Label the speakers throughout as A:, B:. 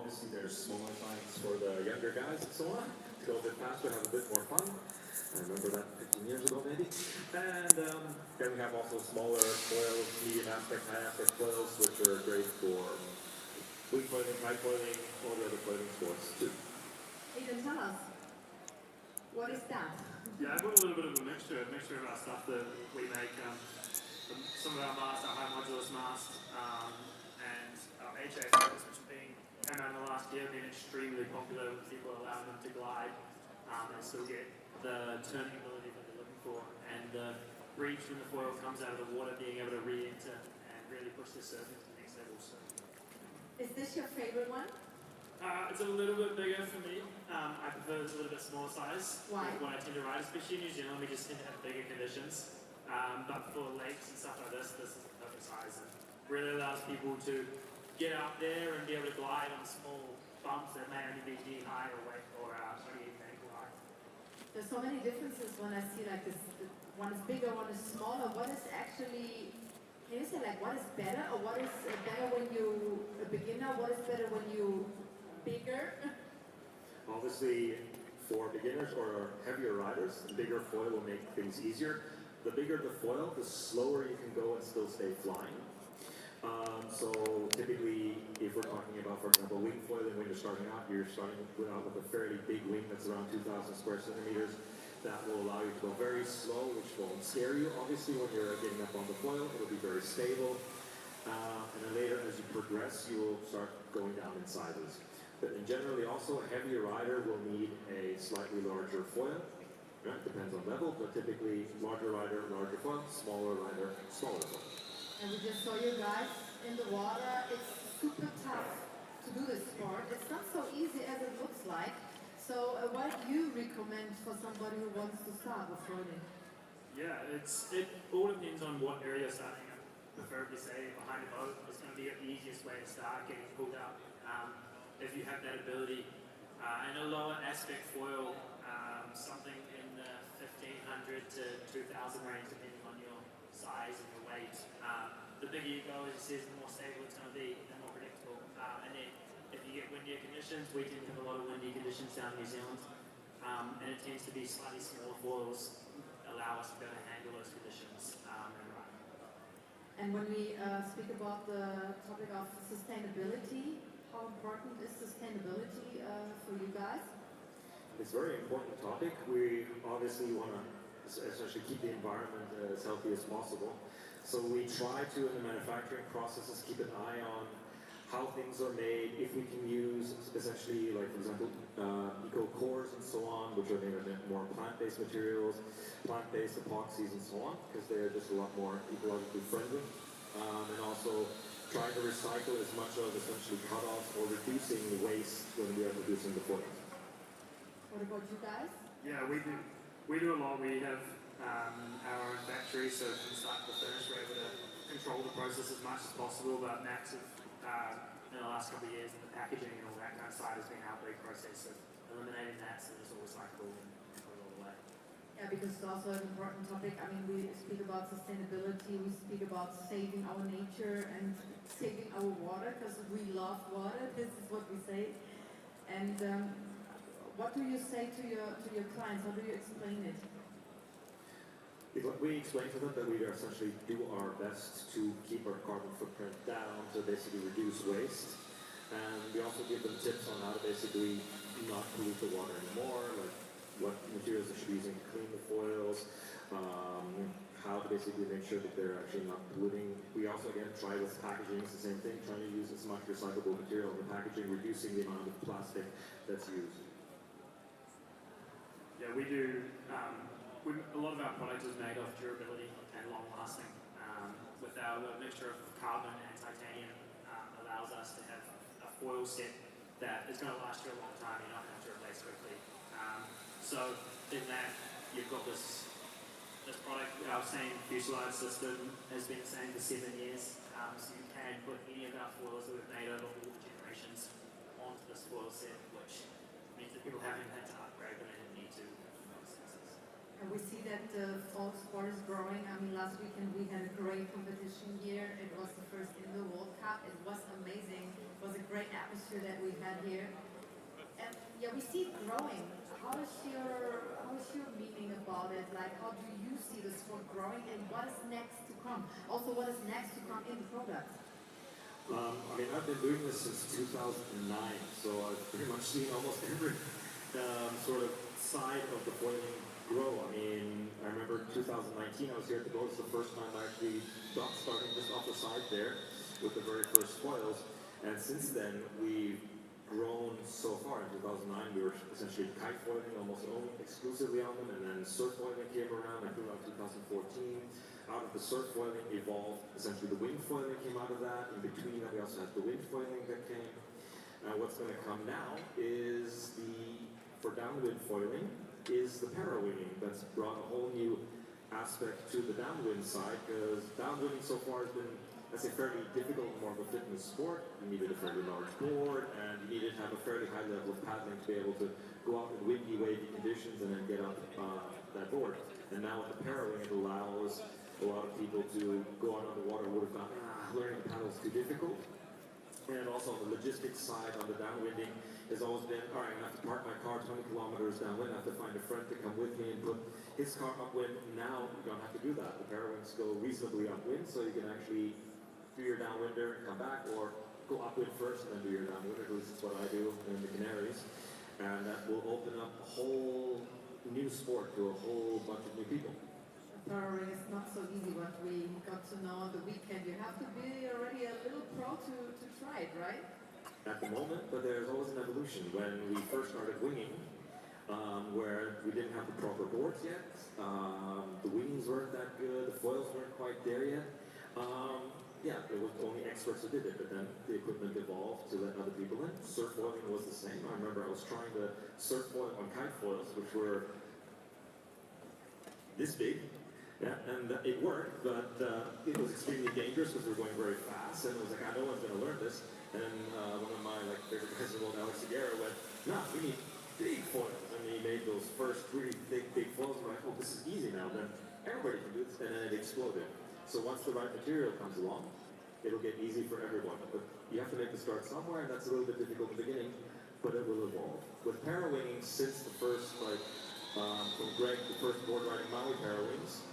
A: obviously there's smaller signs for the younger guys and so on, to go a bit faster, have a bit more fun. I remember that 15 years ago maybe. And then we have also smaller foils, medium aspect, high aspect foils, which are great for wing foiling, kite foiling, all the other foiling sports too.
B: Ethan, tell us, what is that?
C: Yeah, I've got a little bit of a mixture of our stuff that we make. Some of our masts, our high modulus mast, and our HA floats, which have been, came out in the last year, have been extremely popular with people allowing them to glide and still get the turning ability that they're looking for. And the reach when the foil comes out of the water, being able to re-enter and really push the surf into the next level. So,
B: is this your favorite one?
C: it's a little bit bigger for me. I prefer a little bit smaller size.
B: Why?
C: When I tend to ride, especially in New Zealand, we just tend to have bigger conditions. But for lakes and stuff like this is the perfect size. And really allows people to get out there and be able to glide on small bumps that may only be knee high or weight or only even ankle high.
B: There's so many differences when I see like this. One is bigger, one is smaller. What is actually? Can you say like what is better, or what is better when you a beginner? What is better when you bigger?
A: Obviously, for beginners or heavier riders, the bigger foil will make things easier. The bigger the foil, the slower you can go and still stay flying. So typically, if we're talking about, for example, wing foiling, when you're starting out with a fairly big wing that's around 2,000 square centimeters. That will allow you to go very slow, which won't scare you. Obviously, when you're getting up on the foil, it'll be very stable. And then later, as you progress, you will start going down in sizes. But in generally, also, a heavier rider will need a slightly larger foil. Right? Depends on level, but typically, larger rider, larger foil, smaller rider, smaller foil.
B: And we just saw you guys in the water. It's super tough to do this sport. It's not so easy as it looks like. So what do you recommend for somebody who wants to start with foiling?
C: Yeah, it all depends on what area you're starting at. Preferably say behind a boat is going to be the easiest way to start getting pulled up. If you have that ability. And a lower aspect foil, something in the 1,500 to 2,000 range depending on your size and your weight. The bigger you go, as it says, the more stable it's going to be, the more predictable. And then if you get windier conditions, we tend to have a lot of windy conditions down in New Zealand, and it tends to be slightly smaller foils allow us to be able to handle those conditions and ride.
B: And when we speak about the topic of sustainability, how important is sustainability for you guys?
A: It's a very important topic. We obviously want to essentially keep the environment as healthy as possible. So we try to, in the manufacturing processes, keep an eye on how things are made, if we can use essentially, like for example, eco cores and so on, which are made of more plant-based materials, plant-based epoxies and so on, because they're just a lot more ecologically friendly. And also trying to recycle as much of essentially cut-offs or reducing waste when we are producing the foils.
B: What about you guys?
C: Yeah, we do a lot. We have our own factory, so from start to finish, we're able to control the process as much as possible, but Max have in the last couple of years, the packaging and all that kind of side has been our big process of eliminating that, so it's all recyclable and put it all away.
B: Yeah, because it's also an important topic. I mean, we speak about sustainability, we speak about saving our nature and saving our water, because we love water. This is what we say. And what do you say to your clients? How do you explain it?
A: We explain to them that we essentially do our best to keep our carbon footprint down, to basically reduce waste. And we also give them tips on how to basically not pollute the water anymore, like what materials they should be using to clean the foils, how to basically make sure that they're actually not polluting. We also, again, try with packaging, it's the same thing, trying to use as much recyclable material in the packaging, reducing the amount of plastic that's used.
C: Yeah, we do. A lot of our product is made of durability and long lasting. With our mixture of carbon and titanium allows us to have a foil set that is going to last you a long time. You're not going to have to replace quickly. So in that, you've got this product. Our same fuselage system has been the same for 7 years. So you can put any of our foils that we've made over all the generations onto this foil set, which means that people haven't had to upgrade, but they didn't need to.
B: And we see that the fall sport is growing. I mean, last weekend we had a great competition here. It was the first in the World Cup. It was amazing. It was a great atmosphere. atmosphere that we had here. And yeah, we see it growing. How is your meaning about it? Like, how do you see the sport growing, and what is next to come? Also, what is next to come in the product?
A: I mean, I've been doing this since 2009, so I've pretty much seen almost every sort of side of the foiling grow. I mean, I remember 2019, I was here at the boat. It's the first time I actually got starting just off the side there with the very first foils. And since then, we've grown so far. In 2009, we were essentially kite foiling almost exclusively on them, and then surf foiling came around, I think around 2014. Out of the surf foiling evolved, essentially the wind foiling came out of that. In between that, we also had the wind foiling that came. What's going to come now is for downwind foiling, is the para-winging. That's brought a whole new aspect to the downwind side, because downwinding so far has been, let's say, fairly difficult, more of a fitness sport. You needed a fairly large board, and you needed to have a fairly high level of paddling to be able to go out in windy, wavy conditions and then get up that board. And now with the para-wing, it allows a lot of people to go out on the water would have thought, learning the paddle is too difficult. And also on the logistics side, on the downwinding, has always been, all right, I'm going to have to park my car 20 kilometers downwind, I have to find a friend to come with me and put his car upwind. Now you don't have to do that. The para-wings go reasonably upwind, so you can actually do your downwinder and come back, or go upwind first and then do your downwinder, at least that's what I do in the Canaries. And that will open up a whole new sport to a whole bunch of new people.
B: Para-wing is not so easy, what we got to know on the weekend. You have to be already a little pro to try it, right?
A: At the moment, but there's always an evolution. When we first started winging, where we didn't have the proper boards yet, the wings weren't that good, the foils weren't quite there yet. Yeah, there was only experts who did it, but then the equipment evolved to let other people in. Surf foiling was the same. I remember I was trying to surf foil on kite foils, which were this big. Yeah, and it worked, but it was extremely dangerous because we were going very fast, and it was like, no one's going to learn this. And then one of my favorite guys in the world, Alex Aguirre, went, no, we need big foils. And he made those first really big foils, and we're like, oh, this is easy now, then everybody can do this, and then it exploded. So once the right material comes along, it'll get easy for everyone. But you have to make the start somewhere, and that's a little bit difficult in the beginning, but it will evolve. With para-winging, since the first, from Greg, the first board riding Maui para-wings,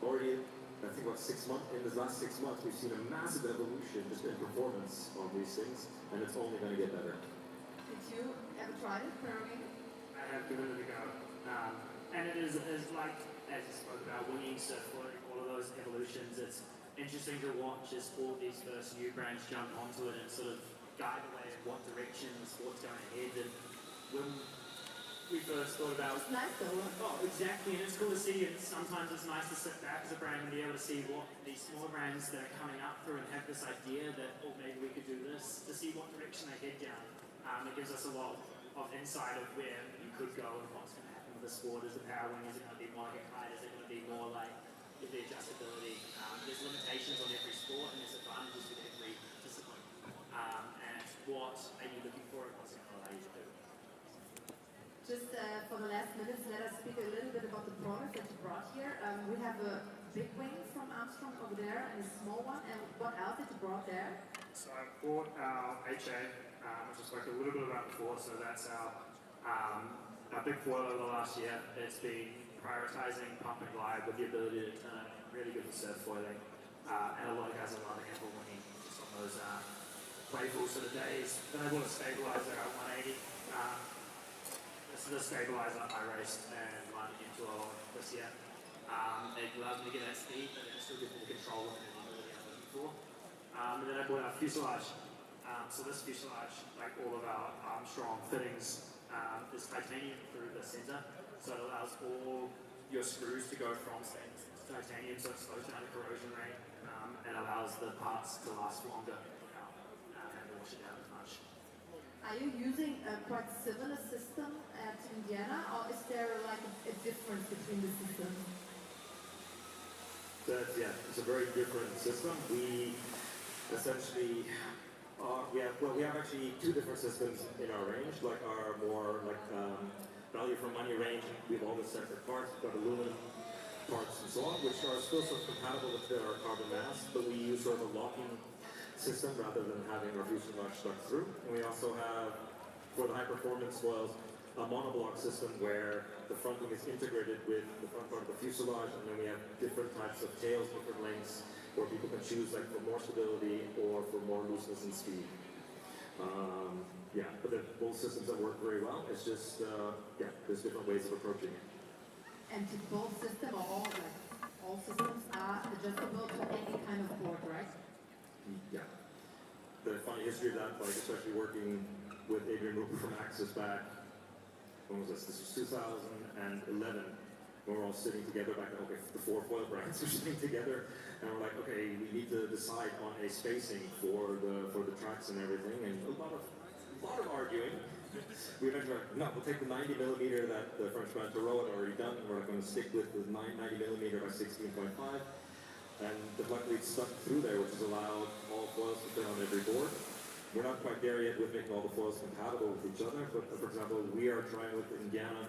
A: already, I think about 6 months, in the last 6 months, we've seen a massive evolution just in performance on these things, and it's only going to get better.
B: Did you ever try it, para-wing?
C: I have given it a go. And it is like, as you spoke about, winging, surf floating, all of those evolutions. It's interesting to watch as all these first new brands jump onto it and sort of guide the way in what direction the sport's going ahead. And when we first thought about...
B: It's nice though, right?
C: Oh, exactly, and it's cool to see, and sometimes it's nice to sit back as a brand and be able to see what these smaller brands that are coming up through and have this idea that, oh, maybe we could do this, to see what direction they head down. It gives us a lot of insight of where you could go and what's going to happen with the sport. Is the power wing, is it going to be more like a kite, is it going to be more like the adjustability? There's limitations on every sport and there's advantages with every discipline. And what are you looking for and what's it going to allow you to do?
B: Just for the last minutes, let us speak a little bit about the product that you brought here. We have a big wing from Armstrong over there and a small one. And what else that you brought there?
C: So I brought our HA, which I spoke a little bit about before. So that's our big foil over the last year. It's been prioritizing pump and glide with the ability to turn really good for surf foiling. And a lot of guys are loving it for winging, just on those playful sort of days. Then I brought a stabilizer at 180. This is the stabilizer I raced and won into a lot this year. It allows me to get that speed, but it still gives me the control and the ability I'm looking for. And then I brought our fuselage. So this fuselage, like all of our Armstrong fittings, is titanium through the center. So it allows all your screws to go from stainless to titanium, so it slows down the corrosion rate and allows the parts to last longer without having to wash it down as much.
B: Are you using a quite similar system at Indiana, or is there like a difference between the systems?
A: It's a very different system. We essentially, we have actually two different systems in our range, like our more value for money range. We have all the separate parts, we've got aluminum parts and so on, which are still sort of compatible with our carbon mass, but we use sort of a locking system rather than having our fuselage stuck through. And we also have, for the high performance foils, a monoblock system where the fronting is integrated with the front part of the fuselage, and then we have different types of tails, different lengths, where people can choose like for more stability or for more looseness and speed. Yeah, but they're both systems that work very well. It's just, yeah, there's different ways of approaching it.
B: And both systems, or all systems are adjustable to any kind of board, right?
A: Yeah. The funny history of that, like especially working with Adrian Rupert from Axis back, when was this? This was 2011. When we're all sitting together back, okay, the 4 foil brands are sitting together, and we're like, okay, we need to decide on a spacing for the tracks and everything, and a lot of arguing. We eventually were like, no, we'll take the 90 millimeter that the French brand Toro had already done, and we're going to stick with the 90 millimeter by 16.5. And luckily it's stuck through there, which has allowed all foils to fit on every board. We're not quite there yet with making all the foils compatible with each other, but for example, we are trying with Indiana.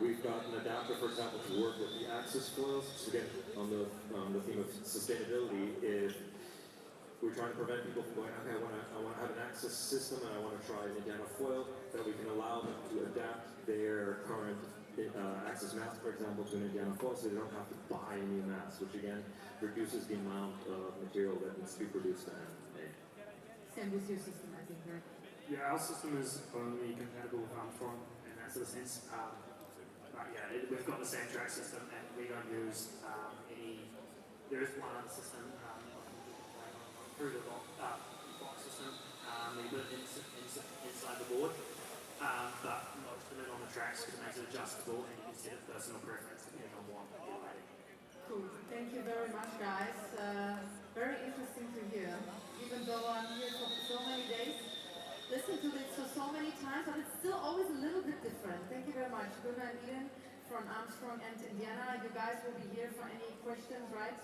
A: We've got an adapter, for example, to work with the Axis foils. So again, on the theme of sustainability, if we're trying to prevent people from going, okay, I want to have an Axis system and I want to try an Indiana foil, that we can allow them to adapt their current Axis mask, for example, to an Indiana foil, so they don't have to buy a new mask, which again reduces the amount of material that needs to be produced and made.
B: Same with your system, I think, right?
C: Yeah, our system is only compatible with Armstrong in that sort of sense. But yeah, we've got the same track system, and we don't use any. There is one other system through the box system. We put it inside the board, but most of it on the tracks because it makes it adjustable, and you can set it personal preference depending on what you're writing.
B: Cool. Thank you very much, guys. Very interesting to hear. Even though I'm here for so many days, listen to this for so many times, but it's still always a little bit different. Thank you very much. Gunnar and Eden from Armstrong and Indiana. You guys will be here for any questions, right?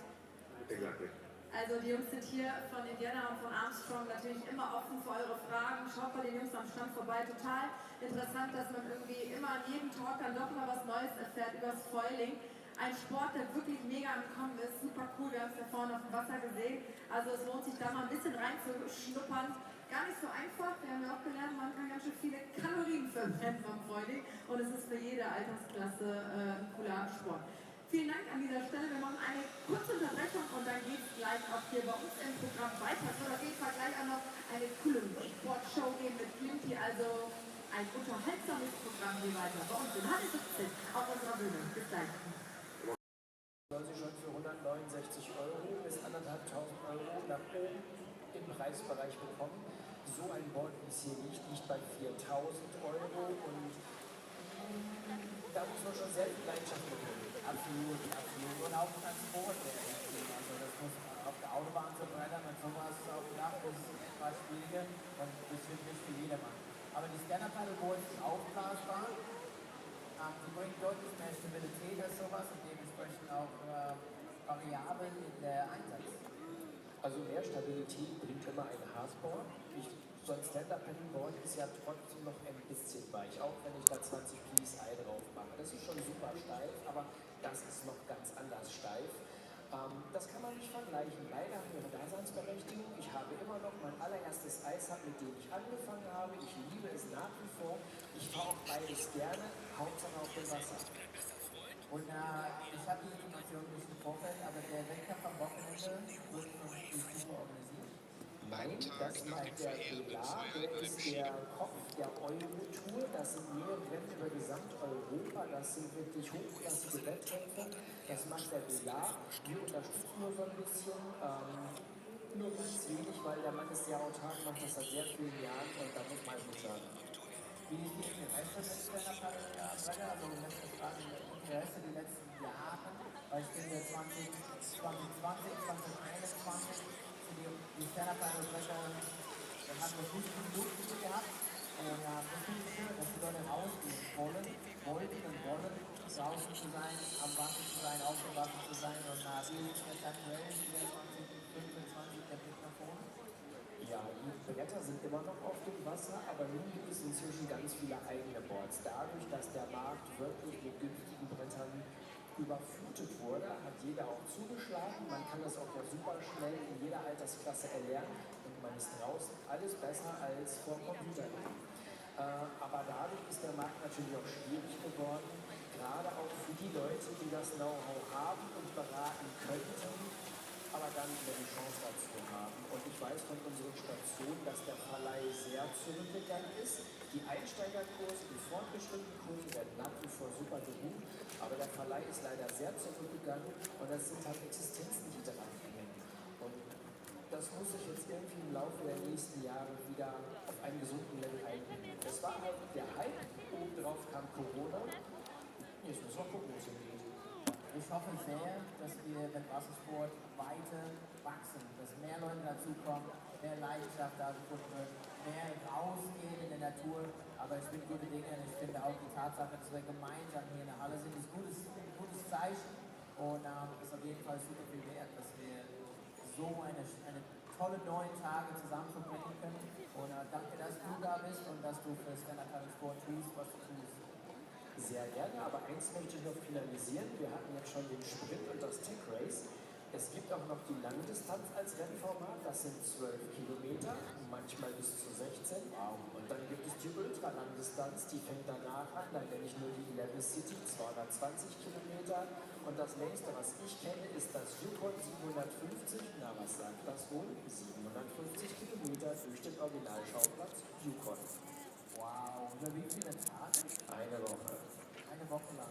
A: Exactly.
B: Also die Jungs sind hier von Indiana und von Armstrong natürlich immer offen für eure Fragen. Schaut bei den Jungs am Stand vorbei. Total interessant, dass man irgendwie immer an jedem Talk dann doch mal was Neues erfährt über das Foiling. Ein Sport, der wirklich mega am Kommen ist. Super cool, wir haben es ja vorne auf dem Wasser gesehen. Also es lohnt sich da mal ein bisschen reinzuschnuppern. Gar nicht so einfach. Wir haben ja auch gelernt, man kann ganz schön viele Kalorien verbrennen beim Foiling. Und es ist für jede Altersklasse ein cooler Sport. Vielen Dank an dieser Stelle. Wir machen eine kurze Unterbrechung und dann geht es gleich auch hier bei uns im Programm weiter. Es wird auf jeden Fall gleich auch noch eine coole Wakeboard-Show geben mit Flinty. Also ein unterhaltsames Programm hier weiter bei uns in Halle 17 auf unserer Bühne. Bis gleich.
D: Soll sie schon für 169 € bis 1.500 € nach oben im Preisbereich bekommen. So ein Board wie es hier liegt bei 4.000 € und da muss man schon sehr viel Leidenschaft bekommen. Absolut, absolut. Und auch Transport wäre also das muss auf der Autobahn verbrennen mit sowas auf dem Dach, das ist etwas schwieriger und das wird nicht für jedermann. Aber die Stand-Up-Paddleboards sind aufblasbar. Die bringen deutlich mehr Stabilität als sowas und dementsprechend auch variabel in der Einsatz. Also mehr Stabilität bringt immer ein Hardboard. So ein Stand-Up-Paddleboard ist ja trotzdem noch ein bisschen weich, auch wenn ich da 20 PSI drauf mache. Das ist schon super steif, aber das ist noch ganz anders steif. Das kann man nicht vergleichen. Beide haben ihre Daseinsberechtigung. Ich habe immer noch mein allererstes Eishack, mit dem ich angefangen habe. Ich liebe es nach wie vor. Ich fahre auch beides gerne, Hauptsache auf dem Wasser. Und ich habe die Information nicht im Vorfeld, aber der Wettkampf am Wochenende wird von super organisiert. Das ist der Pilar, der ist der Kopf der Euro-Tour. Das sind mehrere Rennen über Gesamteuropa. Das sind wirklich hochklassige Wettkämpfe. Das macht der Pilar. Wir unterstützen nur so ein bisschen. Nur ganz wenig, weil der Mann ist sehr autark, macht das seit sehr vielen Jahren und da muss man nicht sagen. Wie ich die Interesse mit Stand-Up-Paddle also wenn ich fragen, Interesse die letzten Jahre, weil ich bin ja 2020, 2021, die Stand-Up-Paddle-Brecher, dann haben wir nicht gut gehabt. Und das finde ich schön, dass die Leute rausgehen wollen, draußen zu sein, am Wasser zu sein, auf dem Wasser zu sein und wie ist jetzt aktuell, wieder 2025, der Blick nach vorne? Ja, die Bretter sind immer noch auf dem Wasser, aber nun gibt es inzwischen ganz viele eigene Boards. Dadurch, dass der Markt wirklich mit günstigen Brettern überflutet wurde, hat jeder auch zugeschlagen. Man kann das auch ja super schnell in jeder Altersklasse erlernen und man ist draußen alles besser als vor Computerspielen. Aber dadurch ist der Markt natürlich auch schwierig geworden, gerade auch für die Leute, die das Know-how haben und beraten könnten, aber dann nicht mehr die Chance dazu haben. Und ich weiß von unseren Stationen, dass der Verleih sehr zurückgegangen ist. Die Einsteigerkurse, die fortgeschrittenen Kurse werden nach wie vor super gebucht, aber der Verleih ist leider sehr zurückgegangen und das sind halt Existenzen, die dran hängen. Und das muss sich jetzt irgendwie im Laufe der nächsten Jahre wieder auf einen gesunden Level einbringen. Es war halt der Hype, obendrauf kam Corona. Jetzt müssen wir gucken, wo es hingeht.
E: Ich hoffe sehr, dass wir mit Wassersport weiter wachsen, dass mehr Leute dazukommen, mehr Leidenschaft da gefunden wird, mehr rausgehen in der Natur. Aber ich bin gute Dinge und ich finde auch die Tatsache, dass wir gemeinsam hier in der Halle sind, ist ein gutes Zeichen und ist auf jeden Fall super viel wert, dass wir so eine tolle 9 Tage zusammen verbringen können. Und danke, dass du da bist und dass du für Stand-Up-Sport tust, was du tust.
D: Sehr gerne, aber eins möchte ich noch finalisieren. Wir hatten jetzt schon den Sprint und das Tech Race. Es gibt auch noch die Langdistanz als Rennformat, das sind 12 Kilometer, manchmal bis zu 16. Und dann gibt es die Ultralangdistanz, die fängt danach an, dann nenne ich nur die 11 City, 220 Kilometer. Und das längste, was ich kenne, ist das Yukon 750. Na, was sagt das wohl? 750 Kilometer durch den Originalschauplatz Yukon.
E: Wow, über wie viele Tage?
D: Eine Woche.
E: Eine Woche lang.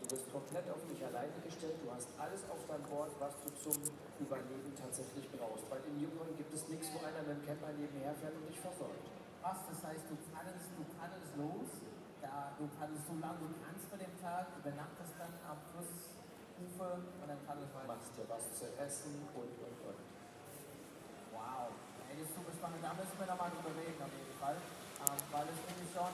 D: Du bist komplett auf dich alleine gestellt, du hast alles auf dein Bord, was du zum Überleben tatsächlich brauchst. Weil im Yukon gibt es nichts, wo einer mit dem Camper nebenher fährt und dich versorgt.
E: Was, das heißt, du paddelst los, du paddelst so lange du kannst für den Tag, übernachtest dann am Flussufer und dann paddelst weiter.
D: Machst dir was zu essen und.
E: Wow, ey, das ist super spannend, da müssen wir nochmal drüber reden auf jeden Fall, weil es finde ich schon,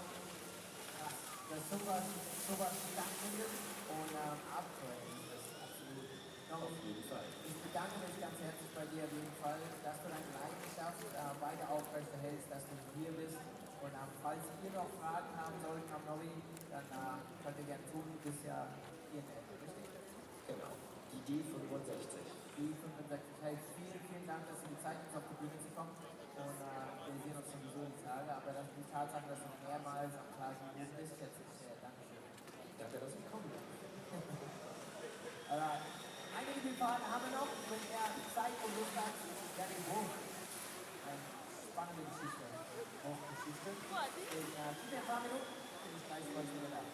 E: das ist sowas stattfindet und abenteuerlich ist, absolut.
D: Auf jeden Fall.
E: Ich bedanke mich ganz herzlich bei dir auf jeden Fall, dass du deine Leidenschaft weiter aufrechterhältst, dass du hier bist. Und falls ihr noch Fragen haben solltet am Nobby, dann könnt ihr gerne tun. Du bist ja hier in der Ecke, richtig?
D: Genau. Die D65.
E: Die 65. Hey, vielen Dank, dass du die Zeit hast, auf die Bühne zu kommen. Und wir sehen uns sowieso die Tage. Aber das ist die Tatsache, dass du mehrmals am Tag hier bist, schätze ich sehr. Dankeschön.
D: Danke, dass ich komme.
E: Einige Fahrer haben wir noch, wenn er Zeit und Lust hat, gerne den Hoch. Spannende Geschichte. Hochgeschichte. In ein paar Minuten bin ich gleich für euch wieder da.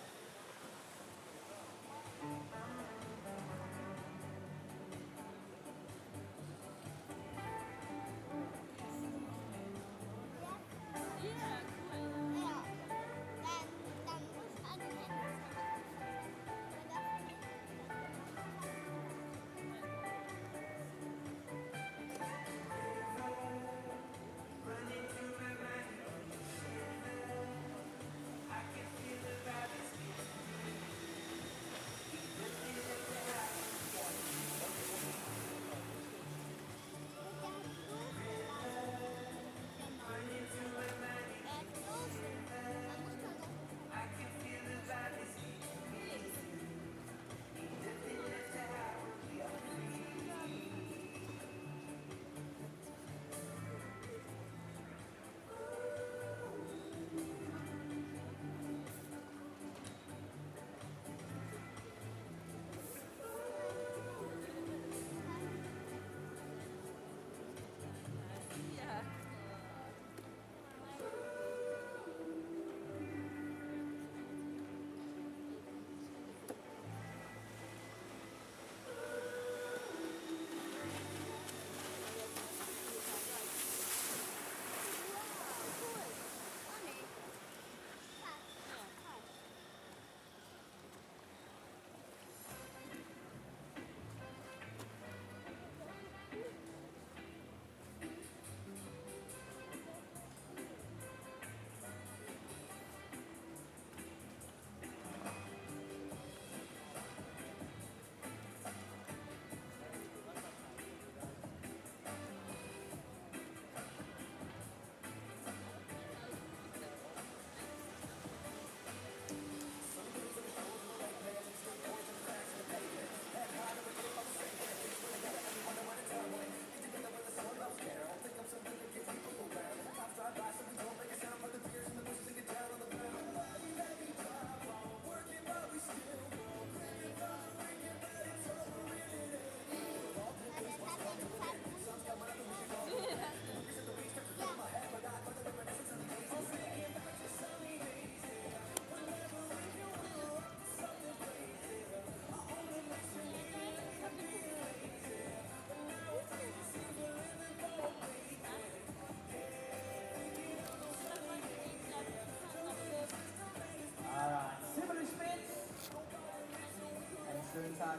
F: Running through my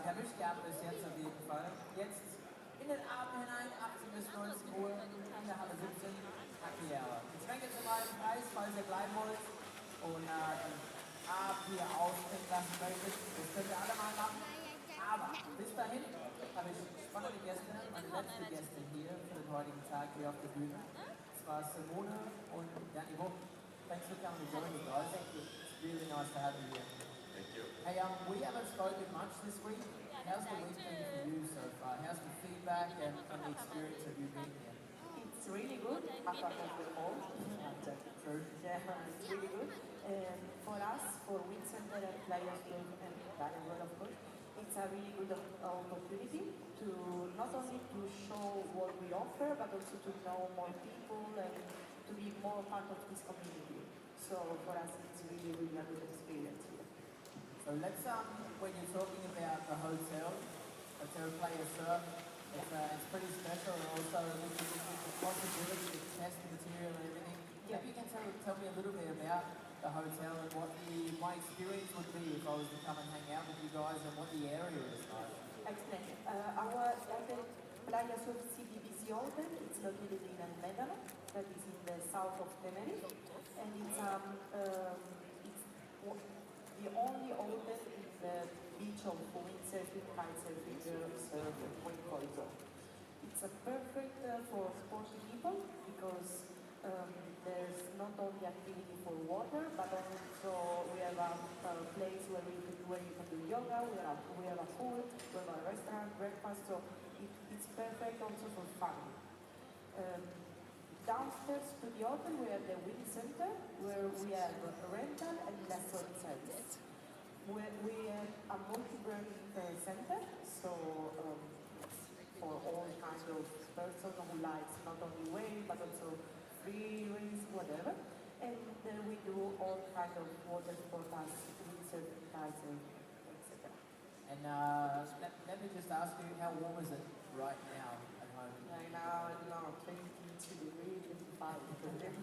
E: erwischt gehabt bis jetzt auf jeden Fall. Jetzt in den Abend hinein, 18 bis 19 Uhr, in der Halle 17, Happy Hour. Getränke zum halben Preis, falls ihr bleiben wollt. Und den Abend hier ausklingen lassen möchtet, das könnt ihr alle mal machen. Aber bis dahin habe ich spannende Gäste, meine letzte Gästin hier für den heutigen Tag hier auf der Bühne. Das war Simone und Danny Wupp. Thanks for coming and joining us. Thank you. It's really nice to have you here.
A: Thank you.
E: Hey, we haven't spoken much this week. How's the week been for you so far? How's the feedback and the experience of you being here?
F: It's really good. After the home,
E: True.
F: yeah, it's really good. For us, for Wind Center and Players Club and that as well, of course, it's a really good opportunity to not only to show what we offer, but also to know more people and to be more part of this community. So for us, it's really, really a good experience here.
E: So let's, when you're talking about the hotel Player Surf, it's pretty special and also with the possibility to test the material and everything. Maybe you can tell me a little bit about the hotel and what my experience would be if I was to come and hang out with you guys and what the area is like.
F: Explain. Our Playa Sur CBBC Hotel, it's located in Medano, that is in the south of Tenerife, and it's the only hotel in the beach of windsurfing, kitesurfing, surf, and wave corridor. It's a perfect for sporty people because there's not only activity for water, but also we have a place where you can do yoga. We have a pool, we have a restaurant, breakfast. So it's perfect also for fun. Downstairs to the hotel we have the wind center where we have a rental and lesson service. We have a multi-brand center, so for all kinds of person who likes not only wave but also free race, whatever. And then we do all kinds of water sports, windsurfing, kitesurfing, etc.
E: And let me just ask you, how warm is it right now at home?
F: Right now, 22 degrees, 25 degrees.